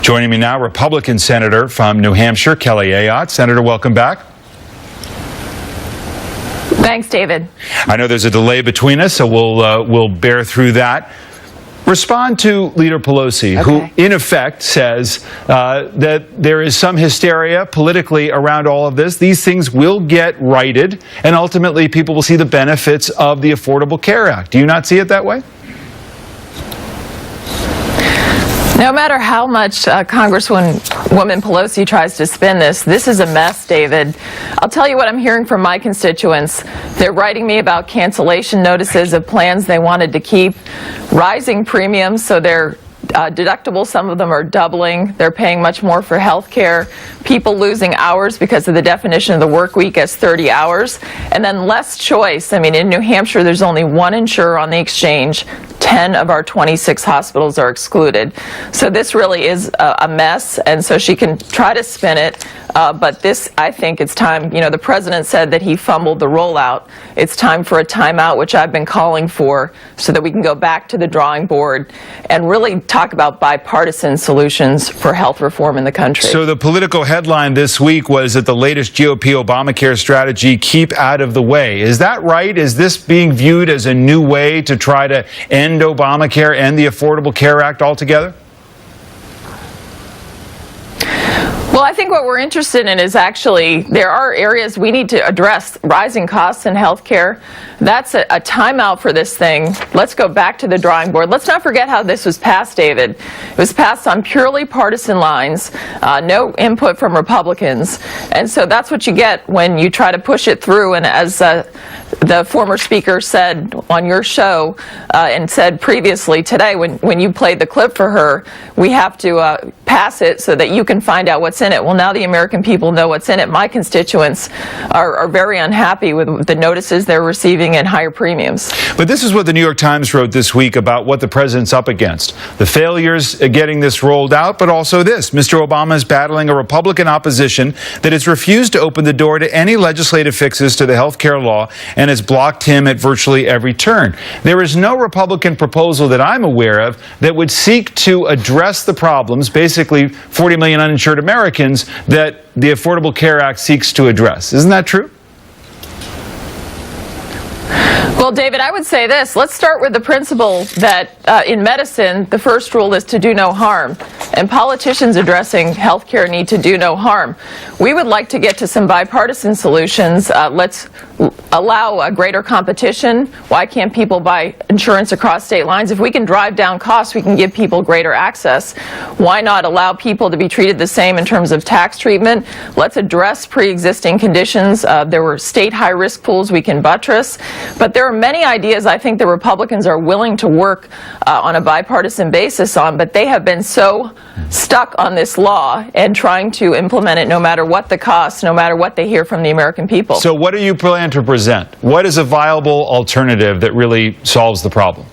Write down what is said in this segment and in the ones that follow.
Joining me now, Republican Senator from New Hampshire, Kelly Ayotte. Senator, welcome back. Thanks, David. I know there's a delay between us, so we'll bear through that. Respond to Leader Pelosi, who in effect says that there is some hysteria politically around all of this. These things will get righted, and ultimately people will see the benefits of the Affordable Care Act. Do you not see it that way? No matter how much Congresswoman Pelosi tries to spin this is a mess, David. I'll tell you what I'm hearing from my constituents. They're writing me about cancellation notices of plans they wanted to keep, rising premiums, so they're deductible, some of them are doubling. They're paying much more for health care. People losing hours because of the definition of the work week as 30 hours. And then less choice. I mean, in New Hampshire, there's only one insurer on the exchange. 10 of our 26 hospitals are excluded. So this really is a mess, and so she can try to spin it. But this, I think it's time. You know, the president said that he fumbled the rollout. It's time for a timeout, which I've been calling for, so that we can go back to the drawing board and really talk about bipartisan solutions for health reform in the country. So the political headline this week was that the latest GOP Obamacare strategy, keep out of the way. Is that right? Is this being viewed as a new way to try to end Obamacare and the Affordable Care Act altogether? Well, I think what we're interested in is actually there are areas we need to address. Rising costs in health care. That's a timeout for this thing. Let's go back to the drawing board. Let's not forget how this was passed, David. It was passed on purely partisan lines, no input from Republicans. And so that's what you get when you try to push it through. And as the former speaker said on your show and said previously today when you played the clip for her, we have to pass it so that you can find out what's in it. Well, now the American people know what's in it. My constituents are very unhappy with the notices they're receiving and higher premiums. But this is what the New York Times wrote this week about what the president's up against. The failures getting this rolled out, but also this. Mr. Obama is battling a Republican opposition that has refused to open the door to any legislative fixes to the health care law and has blocked him at virtually every turn. There is no Republican proposal that I'm aware of that would seek to address the problems, basically 40 million uninsured Americans, that the Affordable Care Act seeks to address. Isn't that true? Well, David, I would say this. Let's start with the principle that in medicine, the first rule is to do no harm. And politicians addressing health care need to do no harm. We would like to get to some bipartisan solutions. Let's allow a greater competition. Why can't people buy insurance across state lines? If we can drive down costs, we can give people greater access. Why not allow people to be treated the same in terms of tax treatment? Let's address pre-existing conditions. There were state high-risk pools we can buttress. But there are many ideas I think the Republicans are willing to work on a bipartisan basis on, but they have been so stuck on this law and trying to implement it no matter what the cost, no matter what they hear from the American people. So what do you plan to present? What is a viable alternative that really solves the problem?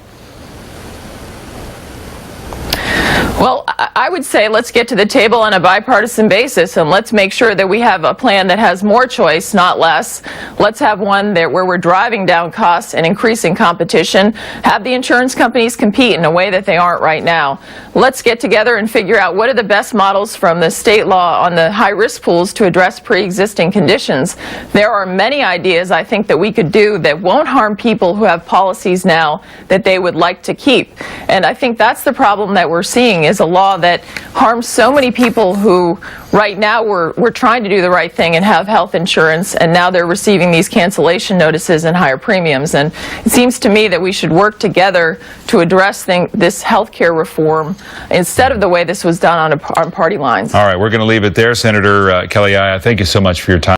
Well, I would say let's get to the table on a bipartisan basis and let's make sure that we have a plan that has more choice, not less. Let's have one where we're driving down costs and increasing competition. Have the insurance companies compete in a way that they aren't right now. Let's get together and figure out what are the best models from the state law on the high-risk pools to address pre-existing conditions. There are many ideas I think that we could do that won't harm people who have policies now that they would like to keep. And I think that's the problem that we're seeing, is a law that harms so many people who right now we're trying to do the right thing and have health insurance, and now they're receiving these cancellation notices and higher premiums. And it seems to me that we should work together to address this health care reform instead of the way this was done on party lines. All right, we're going to leave it there. Senator Kelly Ayotte, thank you so much for your time.